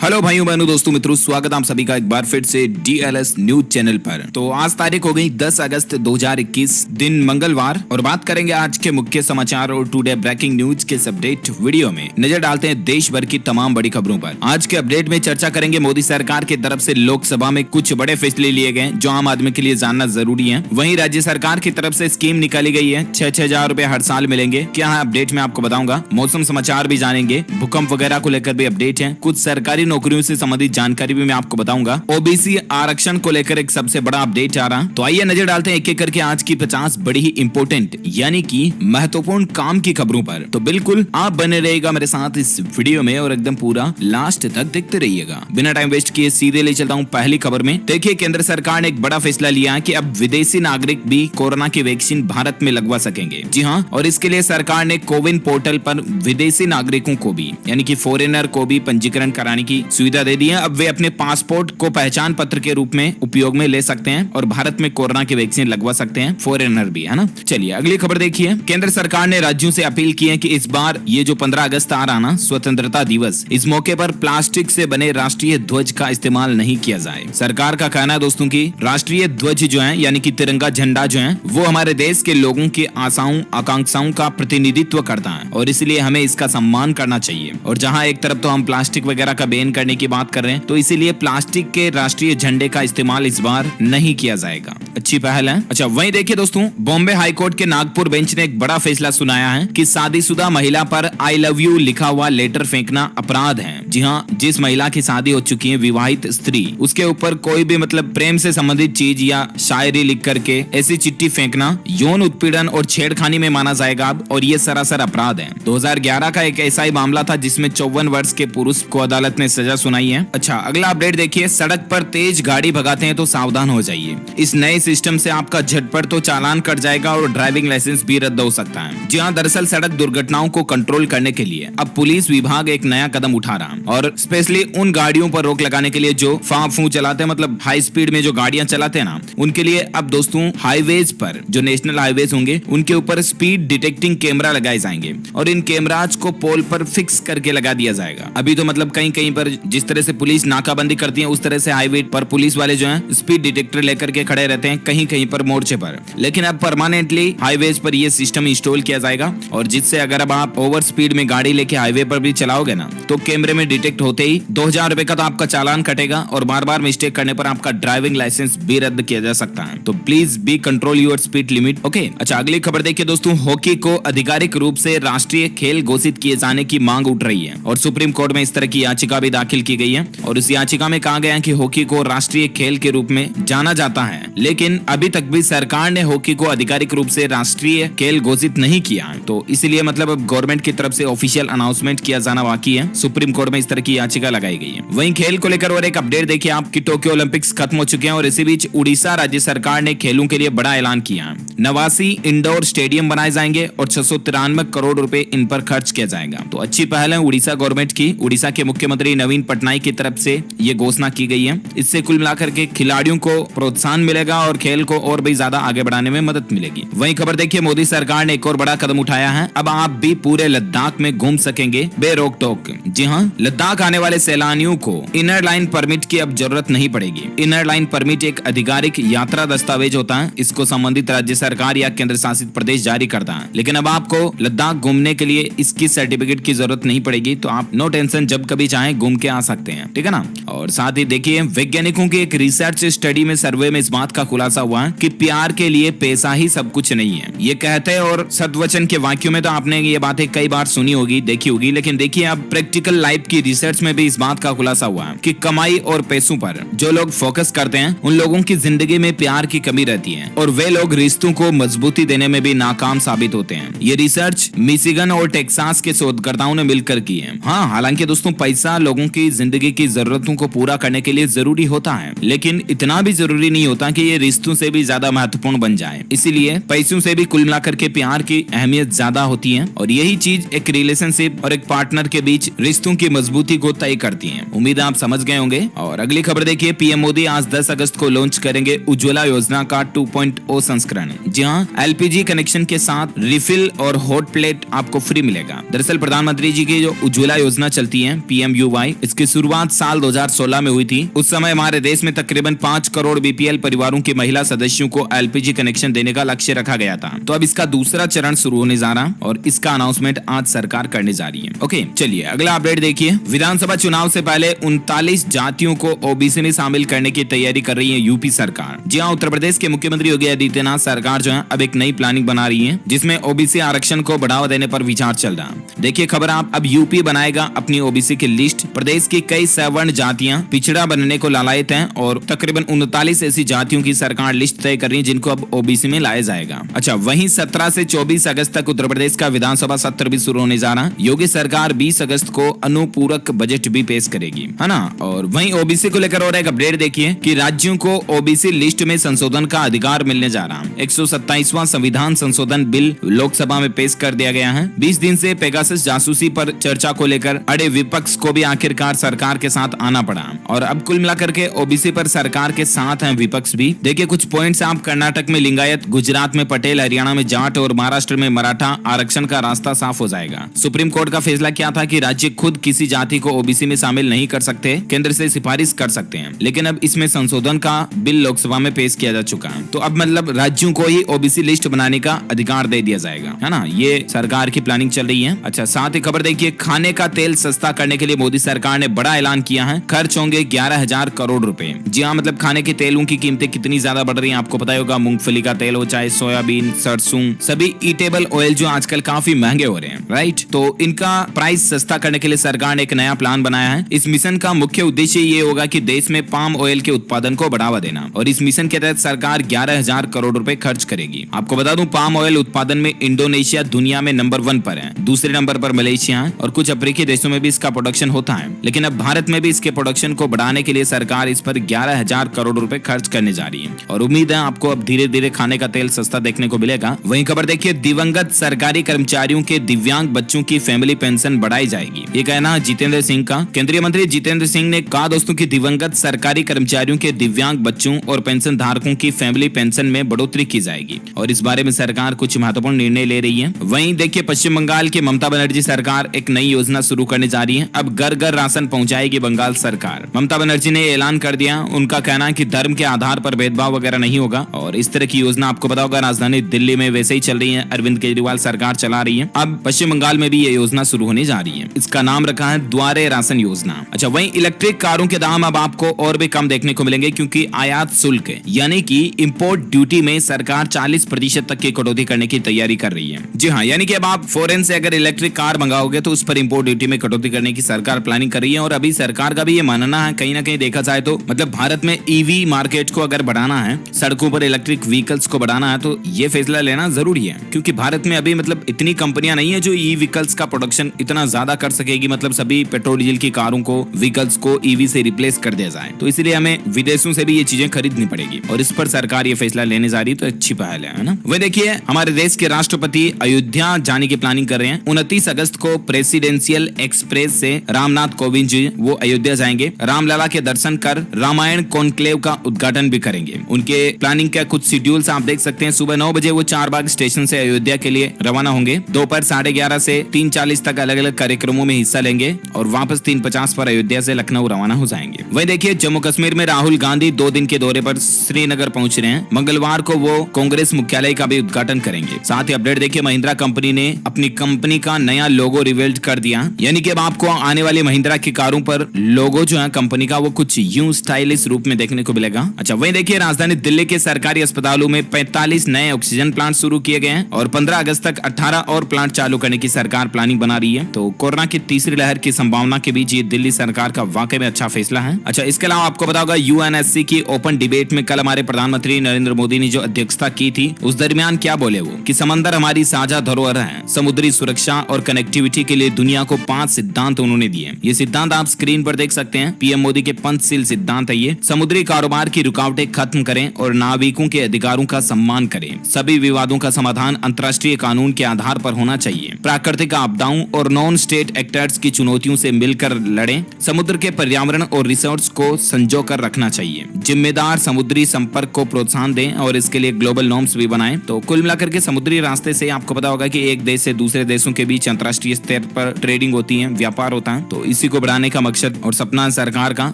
Hello भाइयों बहनों दोस्तों मित्रों, स्वागत है आप सभी का एक बार फिर से डीएलएस न्यूज चैनल पर। तो आज तारीख हो गई 10 अगस्त 2021, दिन मंगलवार, और बात करेंगे आज के मुख्य समाचार और टुडे ब्रेकिंग न्यूज के इस अपडेट वीडियो में। नजर डालते हैं देश भर की तमाम बड़ी खबरों पर। आज के अपडेट में चर्चा करेंगे मोदी सरकार की तरफ से लोकसभा में कुछ बड़े फैसले लिए गए जो आम आदमी के लिए जानना जरूरी है। वहीं राज्य सरकार की तरफ से स्कीम निकाली गई है, 6,000 रुपए हर साल मिलेंगे। क्या है अपडेट में आपको बताऊंगा। मौसम समाचार भी जानेंगे, भूकंप वगैरह को लेकर भी अपडेट है, कुछ सरकारी नौकरियों से संबंधित जानकारी भी मैं आपको बताऊंगा। ओबीसी आरक्षण को लेकर एक सबसे बड़ा अपडेट आ रहा। तो आइए नजर डालते हैं एक एक करके आज की 50 बड़ी ही इंपोर्टेंट यानी कि महत्वपूर्ण काम की खबरों पर। तो बिल्कुल आप बने रहेगा मेरे साथ इस वीडियो में और एकदम पूरा लास्ट तक देखते रहिएगा। बिना टाइम वेस्ट किए सीधे ले चलता हूँ पहली खबर में। देखिए, केंद्र सरकार ने एक बड़ा फैसला लिया है कि अब विदेशी नागरिक भी कोरोना की वैक्सीन भारत में लगवा सकेंगे। जी हाँ, और इसके लिए सरकार ने कोविन पोर्टल पर विदेशी नागरिकों को भी यानी कि फॉरेनर को भी पंजीकरण कराने की सुविधा दे दी है। अब वे अपने पासपोर्ट को पहचान पत्र के रूप में उपयोग में ले सकते हैं और भारत में कोरोना की वैक्सीन लगवा सकते हैं, फॉरेनर भी, है ना। चलिए अगली खबर देखिए। केंद्र सरकार ने राज्यों से अपील की है कि इस बार ये जो 15 अगस्त आ रहा ना, स्वतंत्रता दिवस, इस मौके पर प्लास्टिक से बने राष्ट्रीय ध्वज का इस्तेमाल नहीं किया जाए। सरकार का कहना है दोस्तों की राष्ट्रीय ध्वज जो है यानी कि तिरंगा झंडा जो है वो हमारे देश के लोगों की आशाओं आकांक्षाओं का प्रतिनिधित्व करता है और इसलिए हमें इसका सम्मान करना चाहिए। और जहाँ एक तरफ तो हम प्लास्टिक वगैरह का बैन करने की बात कर रहे हैं, तो इसीलिए प्लास्टिक के राष्ट्रीय झंडे का इस्तेमाल इस बार नहीं किया जाएगा। अच्छी पहल है। अच्छा, वहीं देखिए दोस्तों, बॉम्बे हाईकोर्ट के नागपुर बेंच ने एक बड़ा फैसला सुनाया है कि शादीशुदा महिला पर आई लव यू लिखा हुआ लेटर फेंकना अपराध है। जी हाँ, जिस महिला की शादी हो चुकी है, विवाहित स्त्री, उसके ऊपर कोई भी मतलब प्रेम से संबंधित चीज या शायरी लिख करके ऐसी चिट्ठी फेंकना यौन उत्पीड़न और छेड़खानी में माना जाएगा और ये सरासर अपराध है। 2011 का एक ऐसा ही मामला था जिसमें 54 वर्ष के पुरुष को अदालत ने सजा सुनाई है। अच्छा, अगला अपडेट देखिए। सड़क पर तेज गाड़ी भगाते हैं तो सावधान हो जाइए। इस नए सिस्टम से आपका झटपट तो चालान कट जाएगा और ड्राइविंग लाइसेंस भी रद्द हो सकता है। जी हाँ, दरअसल सड़क दुर्घटनाओं को कंट्रोल करने के लिए अब पुलिस विभाग एक नया कदम उठा रहा है और स्पेशली उन गाड़ियों पर रोक लगाने के लिए जो फाफू चलाते हैं, मतलब हाई स्पीड में जो गाड़ियां चलाते हैं ना, उनके लिए अब दोस्तों हाईवेज पर जो नेशनल हाईवेज होंगे उनके ऊपर स्पीड डिटेक्टिंग कैमरा लगाए जाएंगे और इन कैमराज को पोल पर फिक्स करके लगा दिया जाएगा। अभी तो मतलब कहीं कहीं पर जिस तरह से पुलिस नाकाबंदी करती है उस तरह से हाईवे पर पुलिस वाले जो हैं स्पीड डिटेक्टर लेकर के खड़े रहते हैं कहीं कहीं पर मोर्चे पर, लेकिन अब परमानेंटली हाईवेज पर ये सिस्टम इंस्टॉल किया जाएगा और जिससे अगर अब आप ओवर स्पीड में गाड़ी लेके हाईवे पर भी चलाओगे ना तो कैमरे में डिटेक्ट होते ही 2,000 रुपए का तो आपका चालान कटेगा और बार बार मिस्टेक करने पर आपका ड्राइविंग लाइसेंस भी रद्द किया जा सकता है। तो please be control your speed limit. Okay, अच्छा अगली खबर देखिए दोस्तों। हॉकी को आधिकारिक रूप से राष्ट्रीय खेल घोषित किए जाने की मांग उठ रही है और सुप्रीम कोर्ट में इस तरह की याचिका भी दाखिल की गई है और इस याचिका में कहा गया है कि हॉकी को राष्ट्रीय खेल के रूप में जाना जाता है, लेकिन अभी तक भी सरकार ने हॉकी को आधिकारिक रूप से राष्ट्रीय खेल घोषित नहीं किया है। तो इसलिए मतलब अब गवर्नमेंट की तरफ से ऑफिशियल अनाउंसमेंट किया जाना बाकी है। सुप्रीम कोर्ट में इस तरह की याचिका लगाई गई है। वहीं खेल को लेकर और एक अपडेट देखिए आप कि टोक्यो ओलंपिक्स खत्म हो चुके हैं और इसी बीच उड़ीसा राज्य सरकार ने खेलों के लिए बड़ा ऐलान किया है। 89 इंडोर स्टेडियम बनाए जाएंगे और 693 करोड़ रुपए इन पर खर्च किया जाएगा। तो अच्छी पहल है उड़ीसा गवर्नमेंट की। उड़ीसा के मुख्यमंत्री नवीन पटनायक की तरफ से ये घोषणा की गई है। इससे कुल मिलाकर के खिलाड़ियों को प्रोत्साहन मिलेगा और खेल को और भी ज्यादा आगे बढ़ाने में मदद मिलेगी। वहीं खबर देखिए, मोदी सरकार ने एक और बड़ा कदम उठाया है। अब आप भी पूरे लद्दाख में घूम सकेंगे बेरोक टोक। जी हाँ, लद्दाख आने वाले सैलानियों को इनर लाइन परमिट की अब जरूरत नहीं पड़ेगी। इनर लाइन परमिट एक आधिकारिक यात्रा दस्तावेज होता है। इसको संबंधित राज्य सरकार या केंद्र शासित प्रदेश जारी करता है, लेकिन अब आपको लद्दाख घूमने के लिए इसकी सर्टिफिकेट की जरूरत नहीं पड़ेगी। तो आप नो टेंशन, जब कभी चाहें घूम के आ सकते हैं, ठीक है ना। और साथ ही देखिए, वैज्ञानिकों की एक रिसर्च स्टडी में सर्वे में इस बात का खुलासा हुआ है कि प्यार के लिए पैसा ही सब कुछ नहीं है। ये कहते हैं और सद्वचन के वाक्यों में तो आपने ये बातें कई बार सुनी होगी, देखी होगी, लेकिन देखिए अब प्रैक्टिकल लाइफ की रिसर्च में भी इस बात का खुलासा हुआ है कि कमाई और पैसों पर जो लोग फोकस करते हैं उन लोगों की जिंदगी में प्यार की कमी रहती है और वे लोग रिश्तों को मजबूती देने में भी नाकाम साबित होते हैं। ये रिसर्च मिशिगन और टेक्सास के शोधकर्ताओं ने मिलकर की है। हाँ, हालांकि दोस्तों पैसा लोगों की जिंदगी की जरूरतों को पूरा करने के लिए जरूरी होता है, लेकिन इतना भी जरूरी नहीं होता कि ये रिश्तों से भी ज्यादा महत्वपूर्ण बन जाए। इसीलिए पैसों से भी कुल मिलाकर के प्यार की अहमियत ज्यादा होती है और यही चीज एक रिलेशनशिप और एक पार्टनर के बीच रिश्तों की मजबूती को तय करती है। उम्मीद है आप समझ गए होंगे। और अगली खबर देखिए, पीएम मोदी आज 10 अगस्त को लॉन्च करेंगे उज्ज्वला योजना का 2.0 संस्करण। जी हाँ, एलपीजी कनेक्शन के साथ रिफिल और हॉट प्लेट आपको फ्री मिलेगा। दरअसल प्रधानमंत्री जी की जो उज्ज्वला योजना चलती है PMUY, इसकी शुरुआत साल 2016 में हुई थी। उस समय हमारे देश में तकरीबन 5 करोड़ बीपीएल परिवारों की महिला सदस्यों को एलपीजी कनेक्शन देने का लक्ष्य रखा गया था। तो अब इसका दूसरा चरण शुरू होने जा रहा और इसका अनाउंसमेंट आज सरकार करने जा रही है। ओके, चलिए अगला अपडेट देखिए। विधानसभा चुनाव से पहले 39 जातियों को ओबीसी में शामिल करने की तैयारी कर रही है यूपी सरकार। जी हाँ, उत्तर प्रदेश के मुख्यमंत्री योगी आदित्यनाथ सरकार जो है अब एक नई प्लानिंग बना रही है जिसमें ओबीसी आरक्षण को बढ़ावा देने पर विचार चल रहा है। देखिए खबर आप, अब यूपी बनाएगा अपनी ओबीसी की लिस्ट। प्रदेश की कई सवर्ण जातियां पिछड़ा बनने को लालायित हैं और तकरीबन 39 ऐसी जातियों की सरकार लिस्ट तय कर रही है जिनको अब ओबीसी में लाया जाएगा। अच्छा, वहीं 17 से 24 अगस्त तक उत्तर प्रदेश का विधानसभा सत्र भी शुरू होने जा रहा है। योगी सरकार 20 अगस्त को अनुपूरक बजट भी पेश करेगी, है ना। और वहीं ओबीसी को लेकर और एक अपडेट देखिए कि राज्यों को ओबीसी लिस्ट में संशोधन का अधिकार मिलने जा रहा है। 127वां संविधान संशोधन बिल लोकसभा में पेश कर दिया गया है। 20 दिन से पेगासस जासूसी पर चर्चा को लेकर अड़े विपक्ष को भी आखिरकार सरकार के साथ आना पड़ा और अब कुल मिलाकर के ओबीसी पर सरकार के साथ हैं विपक्ष भी। देखिए कुछ पॉइंट्स आप, कर्नाटक में लिंगायत, गुजरात में पटेल, हरियाणा में जाट और महाराष्ट्र में मराठा आरक्षण का रास्ता साफ हो जाएगा। सुप्रीम कोर्ट का फैसला क्या था कि राज्य खुद किसी जाति को ओबीसी में शामिल नहीं कर सकते, केंद्र से सिफारिश कर सकते हैं, लेकिन अब इसमें संशोधन का बिल लोकसभा में पेश किया जा चुका है। तो अब मतलब राज्यों को ही ओबीसी लिस्ट बनाने का अधिकार दे दिया जाएगा, है ना। ये सरकार की प्लानिंग चल रही है। अच्छा, साथ ही खबर देखिए, खाने का तेल सस्ता करने के लिए मोदी सरकार ने बड़ा ऐलान किया है। खर्च होंगे 11,000 करोड़ रुपए। जी हाँ, मतलब खाने के तेलों की कीमतें कितनी ज्यादा बढ़ रही हैं आपको पता होगा। मूंगफली का तेल हो चाहे सोयाबीन, सरसों, सभी ईटेबल ऑयल जो आजकल काफी महंगे हो रहे हैं, राइट। तो इनका प्राइस सस्ता करने के लिए सरकार ने एक नया प्लान बनाया है। इस मिशन का मुख्य उद्देश्य ये होगा कि देश में पाम ऑयल के उत्पादन को बढ़ावा देना और इस मिशन के तहत सरकार 11,000 करोड़ रुपए खर्च करेगी। आपको बता दूं, पाम ऑयल उत्पादन में इंडोनेशिया दुनिया में नंबर 1 पर है, दूसरे नंबर पर मलेशिया है और कुछ अफ्रीकी देशों में भी इसका प्रोडक्शन होता है। लेकिन अब भारत में भी इसके प्रोडक्शन को बढ़ाने के लिए सरकार इस पर 11,000 करोड़ रुपए खर्च करने जा रही है और उम्मीद है आपको अब धीरे धीरे खाने का तेल सस्ता देखने को मिलेगा। वहीं खबर देखिए, दिवंगत सरकारी कर्मचारियों के दिव्यांग बच्चों की फैमिली पेंशन बढ़ाई जाएगी। ये कहना है जितेंद्र सिंह का। केंद्रीय मंत्री जितेंद्र सिंह ने कहा दोस्तों की दिवंगत सरकारी कर्मचारियों के दिव्यांग बच्चों और पेंशन धारकों की फैमिली पेंशन में बढ़ोतरी की जाएगी और इस बारे में सरकार कुछ महत्वपूर्ण निर्णय ले रही है। वहीं देखिए, पश्चिम बंगाल की ममता बनर्जी सरकार एक नई योजना शुरू करने जा रही है। अब घर घर राशन पहुंचाएगी बंगाल सरकार। ममता बनर्जी ने ऐलान कर दिया, उनका कहना है कि धर्म के आधार पर भेदभाव वगैरह नहीं होगा और इस तरह की योजना आपको पता होगा राजधानी दिल्ली में वैसे ही चल रही है, अरविंद केजरीवाल सरकार चला रही है। अब पश्चिम बंगाल में भी ये योजना शुरू होने जा रही है। इसका नाम रखा है द्वारे राशन योजना। अच्छा, वहीं इलेक्ट्रिक कारों के दाम अब आपको और भी कम देखने को मिलेंगे क्योंकि आयात शुल्क यानी कि इंपोर्ट ड्यूटी में सरकार 40% तक की कटौती करने की तैयारी कर रही है। जी हाँ, यानी कि अब आप फॉरेन से अगर इलेक्ट्रिक कार मंगाओगे तो उस पर इंपोर्ट ड्यूटी में कटौती करने की सरकार प्लानिंग कर रही है और अभी सरकार का भी ये मानना है, कहीं ना कहीं देखा जाए तो मतलब भारत में ईवी मार्केट को अगर बढ़ाना है, सड़कों पर इलेक्ट्रिक व्हीकल्स को बढ़ाना है तो ये फैसला लेना जरूरी है क्योंकि भारत में अभी मतलब इतनी कंपनियां नहीं है जो ई व्हीकल्स का प्रोडक्शन इतना ज्यादा कर सकेगी, मतलब सभी पेट्रोल डीजल की कारों को, व्हीकल्स को ईवी से रिप्लेस कर दिया जाए। तो इसलिए हमें विदेशों से भी ये चीजें खरीदनी पड़ेगी और इस पर सरकार ये फैसला लेने जा रही है, तो अच्छी पहल है ना। वह देखिए, हमारे देश के राष्ट्रपति अयोध्या जाने की प्लानिंग कर रहे हैं। 29 अगस्त को प्रेसिडेंशियल एक्सप्रेस से रामनाथ कोविंद जी वो अयोध्या जाएंगे, रामलला के दर्शन कर रामायण कॉन्क्लेव का उद्घाटन भी करेंगे। उनके प्लानिंग का कुछ शेड्यूल्स आप देख सकते हैं। सुबह 9 बजे वो चारबाग स्टेशन से अयोध्या के लिए रवाना होंगे। दोपहर 11:30 से 3:40 तक अलग अलग कार्यक्रमों में हिस्सा लेंगे और वापस 3:50 पर अयोध्या से लखनऊ रवाना हो जाएंगे। वही देखिए, जम्मू कश्मीर में राहुल गांधी 2 दिन के दौरे पर श्रीनगर पहुंच रहे हैं। मंगलवार को वो कांग्रेस मुख्यालय का भी उद्घाटन करेंगे। साथ ही अपडेट देखिए, महिंद्रा कंपनी ने अपनी कंपनी का नया लोगो रिवील कर दिया, यानी कि अब आपको आने वाली महिंद्रा की कारों पर लोगो जो है कंपनी का वो कुछ यूं स्टाइलिश रूप में देखने को मिलेगा। अच्छा, वही देखिए, राजधानी दिल्ली के सरकारी अस्पतालों में 45 नए ऑक्सीजन प्लांट शुरू किए गए हैं और 15 अगस्त तक 18 और प्लांट चालू करने की सरकार प्लानिंग बना रही है। तो कोरोना की तीसरी लहर की संभावना के बीच ये दिल्ली सरकार का वाकई में अच्छा फैसला है। अच्छा, इसके अलावा आपको पता होगा यूएनएससी की ओपन डिबेट में कल हमारे प्रधानमंत्री नरेंद्र मोदी ने जो अध्यक्षता की थी, उस दरमियान क्या बोले वो कि समंदर हमारी साझा धरोहर है। समुद्री सुरक्षा और कनेक्टिविटी के लिए दुनिया को 5 सिद्धांत उन्होंने दिए। ये सिद्धांत आप स्क्रीन पर देख सकते हैं। पीएम मोदी के पंचशील सिद्धांत है ये। समुद्री कारोबार की रुकावटें खत्म करें और नाविकों के अधिकारों का सम्मान करें। सभी विवादों का समाधान अंतर्राष्ट्रीय कानून के आधार पर होना चाहिए। प्राकृतिक आपदाओं और नॉन स्टेट एक्टर्स की चुनौतियों से मिलकर लड़ें। समुद्र के पर्यावरण और रिसोर्स को संजो कर रखना चाहिए। जिम्मेदार समुद्री संपर्क को प्रोत्साहन दें और इसके लिए ग्लोबल नॉर्म्स भी बनाएं। तो कुल मिलाकर के समुद्री रास्ते से आपको पता होगा कि एक देश से दूसरे देशों के बीच अंतर्राष्ट्रीय स्तर पर ट्रेडिंग होती है, व्यापार होता है। तो इसी को बढ़ाने का मकसद और सपना सरकार का,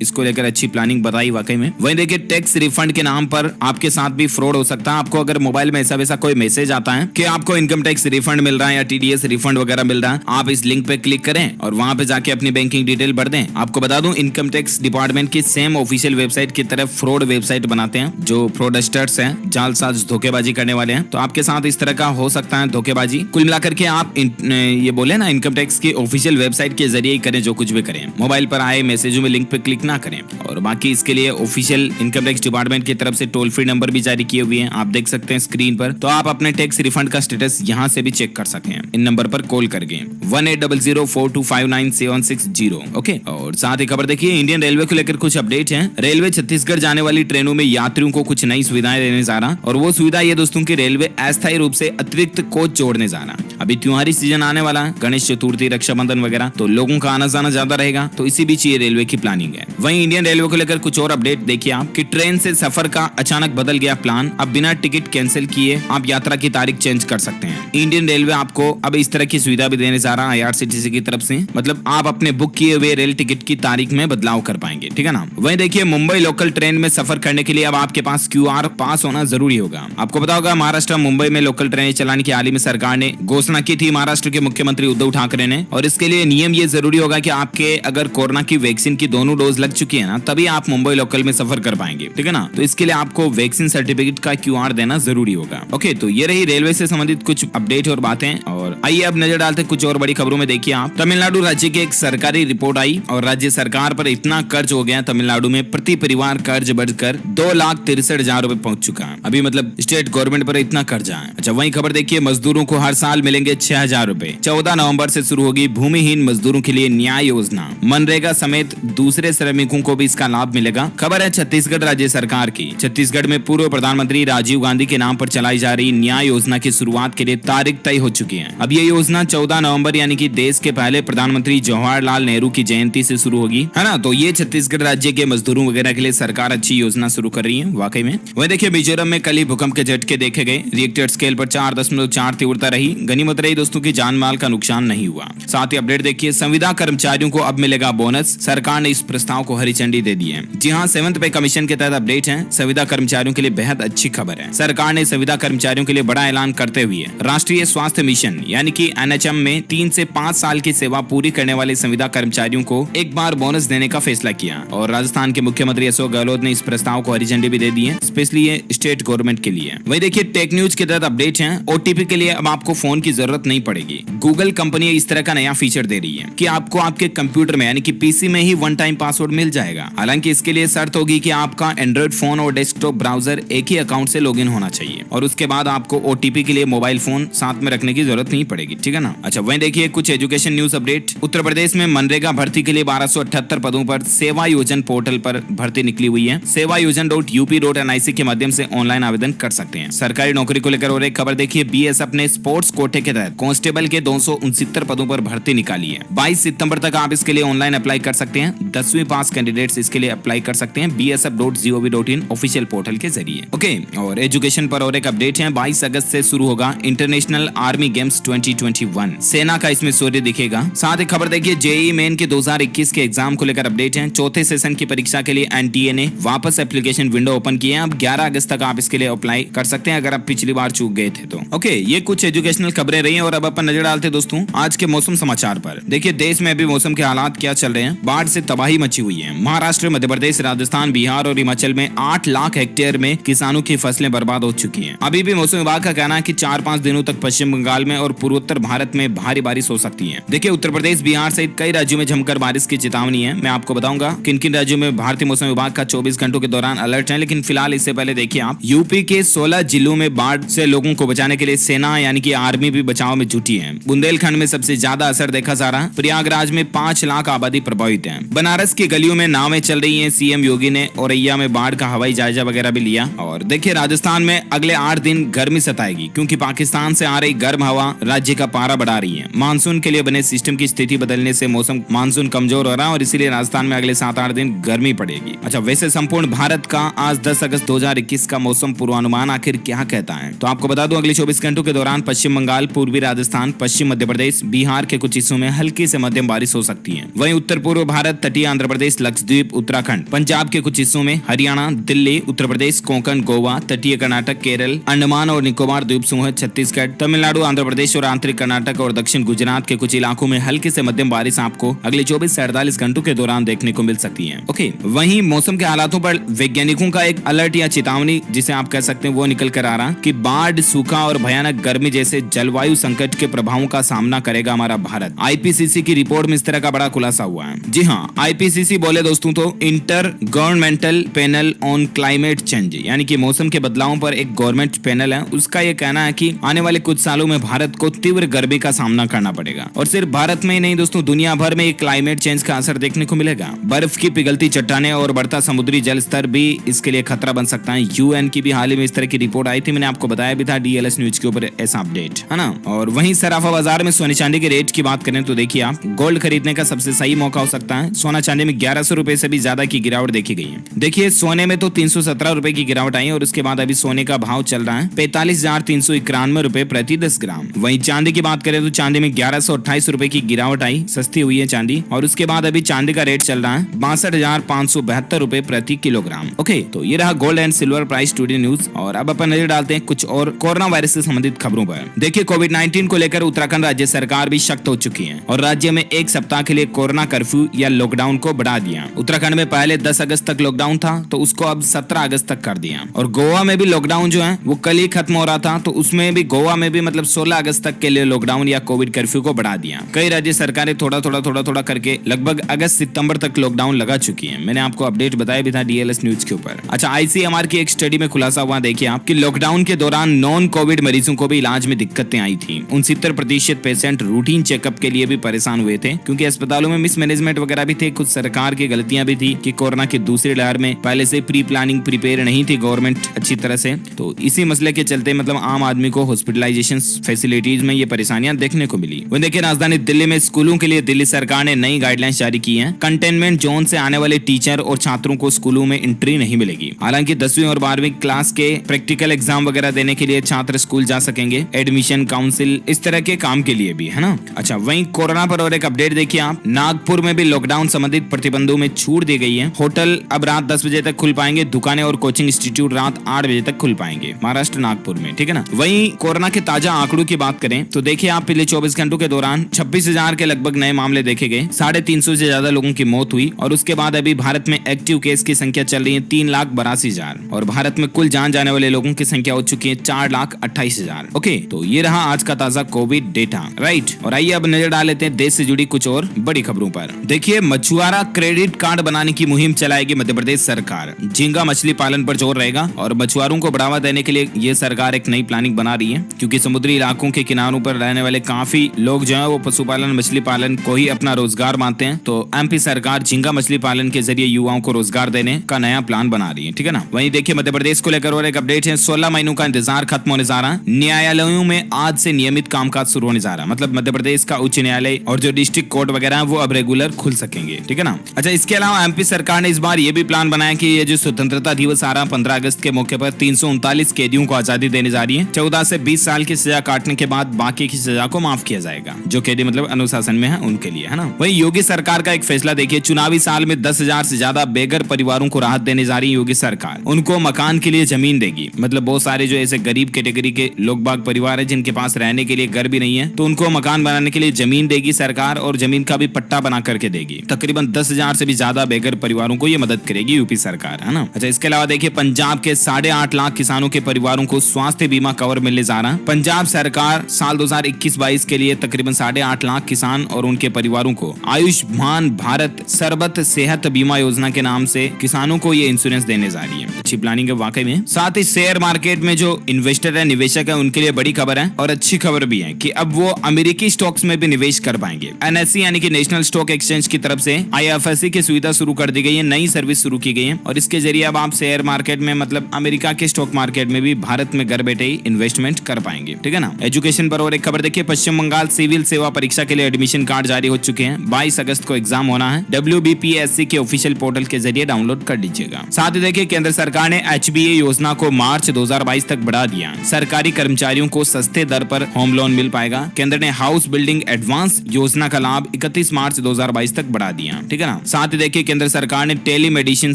इसको लेकर अच्छी प्लानिंग बताई वाकई में। वहीं देखिए टैक्स रिफंड के नाम पर आपके साथ भी फ्रॉड हो सकता है। आपको अगर मोबाइल में ऐसा वैसा कोई मैसेज आता है कि आपको इनकम टैक्स रिफंड मिल रहा है या टीडीएस रिफंड वगैरह मिल रहा है, आप इस लिंक पे क्लिक करें और वहां पे जाके अपनी बैंकिंग डिटेल भर दें। आपको बता दूं इनकम टैक्स डिपार्टमेंट की सेम ऑफिशियल वेबसाइट की तरफ फ्रॉड वेबसाइट बनाते हैं जो फ्रॉडस्टर्स हैं, जालसाज धोखेबाजी करने वाले हैं। तो आपके साथ इस तरह का हो सकता है धोखेबाजी। कुल मिलाकर के आप ये बोले ना इनकम टैक्स की ऑफिशियल वेबसाइट के जरिए ही करें जो कुछ भी करें, मोबाइल पर आए मैसेजों में लिंक पे क्लिक ना करें। और बाकी इसके लिए ऑफिशियल इनकम टैक्स डिपार्टमेंट की तरफ से टोल फ्री नंबर भी जारी किए हुए हैं, आप देख सकते हैं स्क्रीन पर। तो आप अपने टैक्स रिफंड का स्टेटस यहाँ से भी चेक कर सकते हैं इन नंबर पर कॉल करके 180042597060। ओके, और साथ ही खबर देखिए इंडियन रेलवे को लेकर कुछ अपडेट है। रेलवे छत्तीसगढ़ जाने वाली ट्रेनों में यात्रियों को कुछ नई सुविधाएं देने जा रहा, और वो सुविधा ये दोस्तों की रेलवे अस्थायी रूप से अतिरिक्त कोच जोड़ने जा रहा। अभी त्योहारी सीजन आने वाला है, गणेश चतुर्थी, रक्षाबंधन वगैरह, तो लोगों का आना जाना ज्यादा रहेगा, तो इसी बीच ये रेलवे की प्लानिंग है। वहीं इंडियन रेलवे को लेकर कुछ और अपडेट देखिए आप कि ट्रेन से सफर का अचानक बदल गया प्लान। अब बिना टिकट कैंसिल किए आप यात्रा की तारीख चेंज कर सकते हैं। इंडियन रेलवे आपको अब इस तरह की सुविधा भी देने जा रहा है आईआरसीटीसी की तरफ से, मतलब आप अपने बुक किए हुए रेल टिकट की तारीख में बदलाव कर पाएंगे, ठीक है ना। वहीं देखिए मुंबई लोकल ट्रेन में सफर करने के लिए अब आपके पास क्यूआर पास होना जरूरी होगा। आपको पता होगा महाराष्ट्र मुंबई में लोकल ट्रेन चलाने की हाल ही में सरकार ने घोषणा की थी, महाराष्ट्र के मुख्यमंत्री उद्धव ठाकरे ने। और इसके लिए नियम ये जरूरी होगा कि आपके अगर कोरोना की वैक्सीन की दोनों डोज लग चुकी है ना, तभी आप मुंबई लोकल में सफर कर पाएंगे, ठीक है ना। तो इसके लिए आपको वैक्सीन सर्टिफिकेट का क्यूआर देना जरूरी होगा। ओके, तो ये रही रेलवे से संबंधित कुछ अपडेट और बातें। और आइए अब नजर डालते कुछ और बड़ी खबरों में। देखिए आप तमिलनाडु राज्य की एक सरकारी रिपोर्ट आई और राज्य सरकार पर इतना कर्ज हो गया तमिलनाडु में, प्रति परिवार कर्ज बढ़कर 2,63,000 रुपए पहुंच चुका है अभी, मतलब स्टेट गवर्नमेंट पर इतना कर्जा है। अच्छा, वही खबर देखिए मजदूरों को हर साल मिलेंगे 6,000 रुपए। 14 नवंबर से शुरू होगी भूमिहीन मजदूरों के लिए न्याय योजना। मनरेगा समेत दूसरे श्रमिकों को भी इसका लाभ मिलेगा। खबर है छत्तीसगढ़ राज्य सरकार की। छत्तीसगढ़ में पूर्व प्रधानमंत्री राजीव गांधी के नाम पर चलाई जा रही न्याय योजना की शुरुआत के लिए तारीख तय हो चुकी है। अब ये योजना 14 नवंबर यानी कि देश के पहले प्रधानमंत्री जवाहरलाल नेहरू की जयंती से शुरू होगी, है ना। तो ये छत्तीसगढ़ राज्य के मजदूरों वगैरह के लिए सरकार अच्छी योजना शुरू कर रही है वाकई में। वही देखिए मिजोरम में कल ही भूकंप के झटके देखे गए, रिएक्टर स्केल पर 4.4 तीव्रता रही। गनीमत रही दोस्तों की जान माल का नुकसान नहीं हुआ। साथ ही अपडेट देखिए संविदा कर्मचारियों को अब मिलेगा बोनस, सरकार ने इस प्रस्ताव को हरी झंडी दे दी है। जी हाँ, 7th पे कमीशन के तहत अपडेट है। संविदा कर्मचारियों के लिए बेहद अच्छी खबर है। सरकार ने संविदा कर्मचारियों के लिए बड़ा ऐलान करते हुए राष्ट्रीय स्वास्थ्य मिशन यानी कि एनएचएम में 3 से 5 साल की सेवा पूरी करने वाले संविदा कर्मचारियों को एक बार बोनस देने का फैसला किया। और राजस्थान के मुख्यमंत्री अशोक गहलोत ने इस प्रस्ताव को हरी झंडी भी दे दी है, स्पेशली ये स्टेट गवर्नमेंट के लिए। वही देखिए टेक न्यूज के तहत अपडेट है। ओटीपी के लिए अब आपको फोन की जरूरत नहीं पड़ेगी। गूगल कंपनी इस तरह का नया फीचर दे रही है कि आपको आपके कंप्यूटर में यानी कि पीसी में ही वन टाइम पासवर्ड मिल जाएगा। हालांकि इसके लिए शर्त होगी कि आपका एंड्रॉइड फोन और डेस्कटॉप ब्राउजर एक ही अकाउंट से लॉगिन होना चाहिए, और उसके बाद आपको ओटीपी के लिए मोबाइल फोन साथ में रखने की जरूरत नहीं पड़ेगी, ठीक है ना। अच्छा, वहीं देखिए कुछ education news update. Uttar Pradesh में मनरेगा भर्ती के लिए 1278 पदों पर सेवा योजन पोर्टल पर भर्ती निकली हुई है। सेवा योजन.up.nic के माध्यम से ऑनलाइन आवेदन कर सकते हैं। सरकारी नौकरी को लेकर और एक खबर देखिए बीएसएफ ने स्पोर्ट्स कोटे के तहत कांस्टेबल के 269 पदों पर भर्ती निकाली है। 22 सितंबर तक आप इसके लिए ऑनलाइन अप्लाई कर सकते हैं। 10वीं पास कैंडिडेट्स इसके लिए अप्लाई कर सकते हैं bsf.gov.in ऑफिशियल पोर्टल के जरिए। ओके, और एजुकेशन पर और एक अपडेट है। 22 अगस्त से शुरू होगा इंटरनेशनल आर्मी गेम्स 2021। सेना का इसमें सूर्य दिखेगा। साथ ही खबर देखिए जेईई मेन के 2021 के एग्जाम को लेकर अपडेट है। चौथे सेशन की परीक्षा के लिए एनटीए ने वापस एप्लीकेशन विंडो ओपन की है। अब 11 अगस्त तक आप इसके लिए अप्लाई कर सकते हैं अगर आप पिछली बार चूक गए थे तो। ओके, ये कुछ एजुकेशनल खबरें रही हैं और अब अपन नजर डालते दोस्तों आज के मौसम समाचार पर। देखिए देश में अभी मौसम के हालात क्या चल रहे हैं। बाढ़ से तबाही मची हुई है। महाराष्ट्र, मध्य प्रदेश, राजस्थान, बिहार और हिमाचल में 8 लाख हेक्टेयर में किसानों की फसलें बर्बाद हो चुकी हैं। अभी भी मौसम विभाग का कहना है कि 4-5 दिनों तक पश्चिम बंगाल में और पूर्वोत्तर भारत में भारी बारिश हो सकती है। देखिए उत्तर प्रदेश, बिहार सहित कई राज्यों में जमकर बारिश की चेतावनी है। मैं आपको बताऊंगा किन किन राज्यों में भारतीय मौसम विभाग का 24 घंटों के दौरान अलर्ट है। लेकिन फिलहाल इससे पहले देखिए आप यूपी के 16 जिलों में बाढ़ से लोगों को बचाने के लिए सेना यानी कि आर्मी भी बचाव में जुटी है। बुंदेलखंड में सबसे ज्यादा असर देखा जा रहा है। प्रयागराज में 5 लाख आबादी प्रभावित है। बनारस की गलियों में नावें चल रही है। सीएम योगी ने औरैया में बाढ़ का हवाई जायजा वगैरह भी लिया। और देखिए राजस्थान में अगले 8 दिन गर्मी सताएगी क्योंकि पाकिस्तान से आ रही गर्म हवा राज्य का पारा बढ़ा रही है। मानसून के लिए बने सिस्टम की स्थिति बदलने से मानसून कमजोर हो रहा है और इसीलिए राजस्थान में अगले 7-8 दिन गर्मी पड़ेगी। अच्छा, वैसे संपूर्ण भारत का आज 10 अगस्त 2021 का मौसम पूर्वानुमान आखिर क्या कहता है, तो आपको बता दूं अगले 24 घंटों के दौरान पश्चिम बंगाल, पूर्वी राजस्थान, पश्चिम मध्य प्रदेश, बिहार के कुछ हिस्सों में हल्की से मध्यम बारिश हो सकती है। वहीं उत्तर पूर्व भारत, तटीय आंध्र प्रदेश, लक्षद्वीप, उत्तराखंड, पंजाब के कुछ हिस्सों में, हरियाणा, दिल्ली, उत्तर प्रदेश, कोंकण, गोवा, तटीय कर्नाटक, केरल, अंडमान और निकोबार द्वीप समूह, छत्तीसगढ़, तमिलनाडु, आंध्र प्रदेश और आंतरिक कर्नाटक और दक्षिण गुजरात के कुछ इलाकों में हल्की से मध्यम बारिश आपको अगले 24 से 48 घंटों के दौरान देखने को मिल सकती है। ओके, वहीं मौसम के हालातों पर वैज्ञानिकों का एक अलर्ट या चेतावनी जिसे आप कह सकते हैं वो निकल कर आ रहा कि बाढ़, सूखा और भयानक गर्मी जैसे जलवायु संकट के प्रभावों का सामना करेगा हमारा भारत। आईपीसीसी की रिपोर्ट में इस तरह का बड़ा खुलासा हुआ है। जी हाँ, आईपीसीसी बोले दोस्तों तो inter governmental panel on climate change, यानी कि मौसम के बदलावों पर एक गवर्नमेंट पैनल है, उसका ये कहना है कि आने वाले कुछ सालों में भारत को तीव्र गर्मी का सामना करना पड़ेगा। और सिर्फ भारत में ही नहीं दोस्तों, दुनिया भर में क्लाइमेट चेंज का असर देखने को मिलेगा। बर्फ की पिघलती चट्टानें और बढ़ता समुद्री जल स्तर भी इसके लिए खतरा बन सकता है। यूएन की भी हाल ही में इस तरह की रिपोर्ट आई थी, मैंने आपको बताया भी था डीएलएस न्यूज के ऊपर ऐसा अपडेट है ना। और वहीं सराफा बाजार में सोने चांदी के रेट की बात करें तो देखिए आप, गोल्ड खरीदने का सबसे सही मौका हो सकता है। सोना चांदी में 1100 रुपए से भी ज्यादा की गिरावट देखी गई है। देखिए सोने में तो 317 रुपए की गिरावट आई और उसके बाद अभी सोने का भाव चल रहा है 45,391 रुपए प्रति 10 ग्राम। वहीं चांदी की बात करें तो चांदी में 1128 रुपए की गिरावट आई, सस्ती हुई है चांदी। और उसके बाद अभी चांदी का रेट चल रहा है 62,572 रुपए प्रति किलोग्राम। ओके, तो ये रहा gold and silver price today news. और अब अपन नजर डालते हैं कुछ और कोरोना वायरस से संबंधित खबरों पर। देखिए कोविड-19 को लेकर उत्तराखंड राज्य सरकार भी सख्त हो चुकी है और राज्य में एक सप्ताह के लिए कोरोना कर्फ्यू या लॉकडाउन को बढ़ा दिया। उत्तराखंड में पहले 10 अगस्त तक लॉकडाउन था, तो उसको अब 17 अगस्त तक कर दिया। और गोवा में भी लॉकडाउन जो है वो कल ही खत्म हो रहा था, तो उसमें भी गोवा में भी मतलब 16 अगस्त तक के लिए लॉकडाउन या कोविड कर्फ्यू को बढ़ा दिया। कई राज्य सरकारें थोड़ा थोड़ा करके लगभग अगस्त सितंबर तक लॉकडाउन लगा चुकी है। मैंने आपको अपडेट बताया भी था डीएलएस न्यूज के ऊपर। अच्छा, आईसीएमआर की एक स्टडी में खुलासा हुआ, देखिए आप, कि लॉकडाउन के दौरान नॉन कोविड मरीजों को भी इलाज में दिक्कतें आई थी। 69% पेशेंट रूटीन चेकअप के लिए भी परेशान हुए थे, क्योंकि अस्पतालों में मिसमैनेजमेंट वगैरह भी थे, कुछ सरकार की गलतियां भी थी कि कोरोना की दूसरी लहर में पहले से प्री प्लानिंग प्रिपेयर नहीं थी गवर्नमेंट अच्छी तरह से। तो इसी मसले के चलते मतलब आम आदमी को हॉस्पिटलाइजेशन फैसिलिटीज में ये परेशानियां देखने को मिली। वहीं देखिए राजधानी दिल्ली में स्कूलों के लिए दिल्ली सरकार ने नई गाइडलाइंस जारी की है। कंटेनमेंट जोन से आने वाले टीचर और छात्रों को स्कूलों में एंट्री नहीं मिलेगी। हालांकि 10वीं और 12वीं क्लास के प्रैक्टिकल एग्जाम वगैरह देने के लिए छात्र स्कूल जा सकेंगे, एडमिशन काउंसिल इस तरह के काम के लिए भी, है ना। अच्छा, वहीं कोरोना पर और एक अपडेट देखिए आप, नागपुर में भी लॉकडाउन संबंधित प्रतिबंधों में छूट दी गई है। होटल अब रात 10 बजे तक खुल पाएंगे, दुकानें और कोचिंग इंस्टीट्यूट रात 8 बजे तक खुल पाएंगे, महाराष्ट्र नागपुर में, ठीक है ना। वहीं कोरोना के ताजा आंकड़ों की बात करें तो देखिए आप, पिछले 24 घंटों के दौरान 26,000 के लगभग नए मामले देखे गए, 350 से ज्यादा लोगों की मौत हुई। और उसके बाद अभी भारत में एक्टिव केस की संख्या चल रही है 3,82,000 और भारत में कुल जान जाने वाले लोगों की संख्या हो चुकी है 4,28,000। ओके, तो ये रहा आज का ताजा कोविड डेटा, राइट। और आइए अब नजर डाल लेते हैं देश से जुड़ी कुछ और बड़ी खबरों पर। देखिए, मछुआरा क्रेडिट कार्ड बनाने की मुहिम चलाएगी मध्य प्रदेश सरकार। झींगा मछली पालन पर जोर रहेगा और मछुआरों को बढ़ावा देने के लिए ये सरकार एक नई प्लानिंग बना रही है, क्योंकि समुद्री इलाकों के किनारों पर रहने वाले काफी लोग जो है वो पशुपालन, मछली पालन को ही अपना रोजगार मानते हैं। तो एमपी सरकार झींगा मछली पालन के जरिए युवाओं को रोजगार देने का नया प्लान बना रही है, ठीक है ना। वहीं देखिए मध्य प्रदेश को लेकर और एक अपडेट है, 16 महीनों का इंतजार खत्म होने जा रहा है। न्यायालयों में आज से नियमित कामकाज शुरू होने जा रहा है, मतलब मध्य प्रदेश का उच्च न्यायालय और जो डिस्ट्रिक्ट कोर्ट वगैरह है वो अब रेगुलर खुल सकेंगे, ठीक है ना। अच्छा, इसके अलावा एमपी सरकार ने इस बार ये भी प्लान बनाया कि ये जो स्वतंत्रता दिवस आ रहा है 15 अगस्त के मौके पर 339 कैदियों को आजादी देने जा रही है। 14 से 20 साल की सजा काटने के बाद बाकी की सजा को माफ किया जाएगा, जो कैदी मतलब अनुशासन में है उनके लिए, है ना। वहीं योगी सरकार का एक फैसला देखिए, चुनावी साल में 10,000 से ज्यादा बेघर परिवारों को राहत देने जा रही है योगी सरकार। उनको मकान के लिए जमीन देगी, मतलब बहुत सारे जो ऐसे गरीब कैटेगरी के लोग बाग परिवार है जिनके पास रहने के लिए घर भी नहीं है, तो उनको मकान बनाने के लिए जमीन देगी सरकार और जमीन का भी पट्टा बना करके देगी। तकरीबन 10,000 से भी ज्यादा बेघर परिवारों को ये मदद करेगी यूपी सरकार, है ना। अच्छा, इसके अलावा देखिए पंजाब के 8.5 लाख किसानों के परिवारों को स्वास्थ्य बीमा कवर मिलने जा रहा है। पंजाब सरकार साल 2021-22 के लिए तकरीबन 8.5 लाख किसान और उनके परिवारों को आयुष्मान भारत सरबत सेहत बीमा योजना के नाम से किसानों को ये इंश्योरेंस देने जा रही है। अच्छी प्लानिंग है वाकई में। साथ ही शेयर मार्केट में जो इन्वेस्टर है, निवेशक है, उनके लिए बड़ी खबर है और अच्छी खबर भी है कि अब वो अमेरिकी स्टॉक्स में भी निवेश कर पाएंगे। एनएससी यानी कि नेशनल स्टॉक एक्सचेंज की तरफ से आईएफएससी की सुविधा शुरू कर दी गई है, नई सर्विस शुरू की गई है और इसके जरिए अब आप शेयर मार्केट में मतलब अमेरिका के स्टॉक मार्केट में भी भारत में घर बैठे ही इन्वेस्टमेंट कर पाएंगे, ठीक है ना। एजुकेशन पर और एक खबर देखिए, पश्चिम बंगाल सिविल सेवा परीक्षा के लिए एडमिशन कार्ड जारी हो चुके हैं। 22 अगस्त को एग्जाम होना है। WBPSC के ऑफिशियल पोर्टल के जरिए डाउनलोड कर लीजिएगा। साथ ही देखिए केंद्र सरकार ने HBA योजना को मार्च 2022 तक बढ़ा दिया। सरकारी कर्मचारियों को सस्ते दर पर होम लोन मिल पाएगा। केंद्र ने हाउस बिल्डिंग एडवांस योजना का लाभ 31 मार्च 2022 तक बढ़ा दिया, ठीक है ना। साथ ही देखिए केंद्र सरकार ने टेली मेडिसिन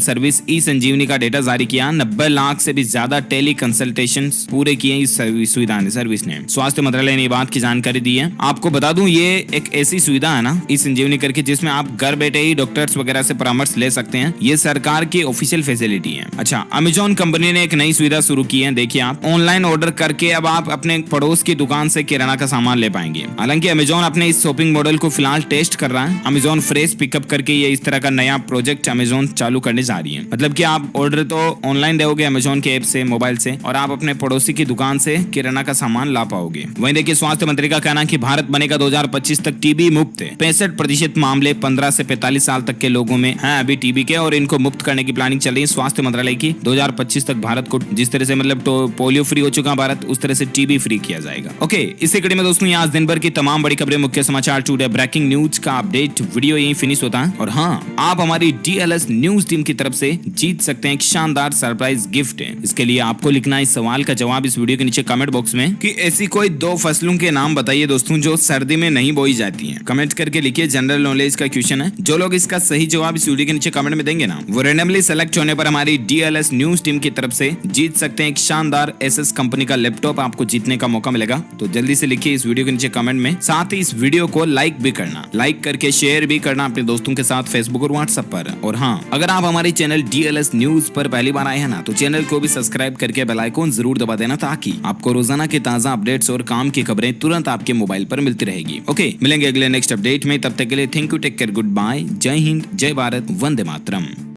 सर्विस ई संजीवनी का डेटा जारी किया। 90 लाख से भी ज्यादा टेली कंसल्टेशन पूरे किए इस सुविधा ने, सर्विस ने। स्वास्थ्य मंत्रालय ने ये बात की जानकारी दी है। आपको बता दूं ये एक ऐसी सुविधा है ना ई संजीवनी करके, जिसमें आप घर बैठे ही डॉक्टर्स वगैरह से परामर्श ले सकते हैं। ये सरकार की ऑफिशियल फैसिलिटी है। अच्छा, अमेजोन कंपनी ने एक नई सुविधा शुरू की है। देखिए आप ऑनलाइन ऑर्डर करके अब आप अपने पड़ोस की दुकान से किराना का सामान ले पाएंगे। हालांकि अमेजोन अपने इस शॉपिंग मॉडल को फिलहाल टेस्ट कर रहा है। अमेजोन फ्रेश पिकअप करके ये इस तरह का नया प्रोजेक्ट अमेजोन चालू करने जा रही है। मतलब कि आप ऑर्डर तो ऑनलाइन दोगे अमेजोन के ऐप से, मोबाइल से, और आप अपने पड़ोसी की दुकान से किराना का सामान ला पाओगे। वहीं देखिए स्वास्थ्य मंत्री का कहना है कि भारत बनेगा 2025 तक टीबी मुक्त। 65% मामले 15 से 45 साल तक के लोगों में हैं अभी टीबी के, और इनको मुक्त करने की प्लानिंग चल रही है स्वास्थ्य मंत्रालय की। 2025 तक भारत को जिस तरह से मतलब तो पोलियो फ्री हो चुका भारत, उस तरह से टीबी फ्री किया जाएगा। ओके, इसी कड़ी में दोस्तों आज दिन भर की तमाम बड़ी खबरें, मुख्य समाचार, टुडे ब्रेकिंग न्यूज का अपडेट वीडियो यही फिनिश होता है। और हाँ, आप हमारी डीएलएस न्यूज टीम की तरफ से जीत सकते हैं एक शानदार सरप्राइज गिफ्ट। इसके लिए आपको लिखना है इस सवाल का जवाब इस वीडियो के नीचे कमेंट बॉक्स में कि ऐसी कोई 2 फसलों के नाम बताइए दोस्तों जो सर्दी में नहीं बोई जाती हैं। कमेंट करके लिखिए, जनरल नॉलेज का क्वेश्चन है। जो लोग इसका सही जवाब इस वीडियो के नीचे कमेंट में देंगे ना, वो रैंडमली सेलेक्ट होने पर हमारी डीएलएस न्यूज टीम की तरफ से जीत सकते हैं एक शानदार एसएस कंपनी का लैपटॉप। आपको जीतने का मौका मिलेगा, तो जल्दी से लिखिए इस वीडियो के नीचे कमेंट में। साथ ही इस वीडियो को लाइक भी करना, लाइक करके शेयर भी करना अपने दोस्तों के साथ फेसबुक और व्हाट्सएप पर। और हाँ, अगर आप हमारे चैनल डीएलएस न्यूज पर पहली बार आए हैं ना, तो चैनल को भी सब्सक्राइब करके बेल आइकन जरूर दबा देना, ताकि आपको रोजाना के ताजा अपडेट्स और काम की खबरें तुरंत आपके मोबाइल पर मिलती रहेगी। ओके, मिलेंगे अगले नेक्स्ट अपडेट में। तब तक के लिए thank you, take care, good bye, जय हिंद, जय भारत, वंदे मातरम।